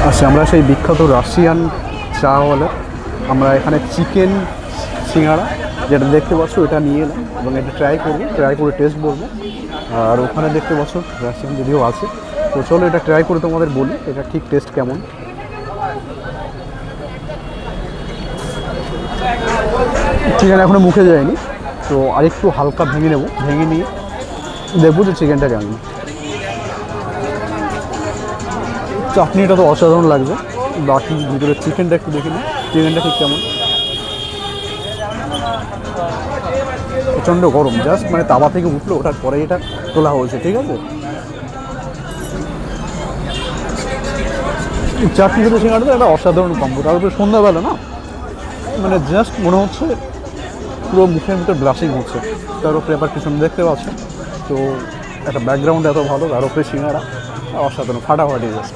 আচ্ছা, আমরা সেই বিখ্যাত রাশিয়ান চাওয়ালা, আমরা এখানে চিকেন সিঙ্গাড়া যেটা দেখতে পাচ্ছ এটা নিয়ে এলাম এবং এটা ট্রাই করে টেস্ট বলবো। আর ওখানে দেখতে পাচ্ছ রাশিয়ান যদিও আছে, তো চলো এটা ট্রাই করে তোমাদের বলি এটা ঠিক টেস্ট কেমন। চিকেন এখনো মুখে যায়নি, তো আরেকটু হালকা ভেঙে নেব, ভেঙে নিয়ে দেখবো যে চিকেনটা কেমন। চাটনিটা তো অসাধারণ লাগছে, বাকি ভিতরে চিকেনটা একটু দেখে নিই চিকেনটা ঠিক কেমন। প্রচণ্ড গরম, জাস্ট মানে তাওয়া থেকে উঠলো, ওঠার পরে এটা তোলা হয়েছে, ঠিক আছে। চাটনি সাথে সিঙ্গাড়াটা একটা অসাধারণ কম্বো, তার উপরে সন্ধ্যাবেলা না, মানে জাস্ট মনে হচ্ছে পুরো মুখের ভিতরে ব্লাশিং হচ্ছে। তার উপরে আবার পিছনে দেখতে পাচ্ছেন, তো একটা ব্যাকগ্রাউন্ড এত ভালো, তার উপরে সিঙ্গাড়া অসাধারণ, ফাটাফাটি জাস্ট।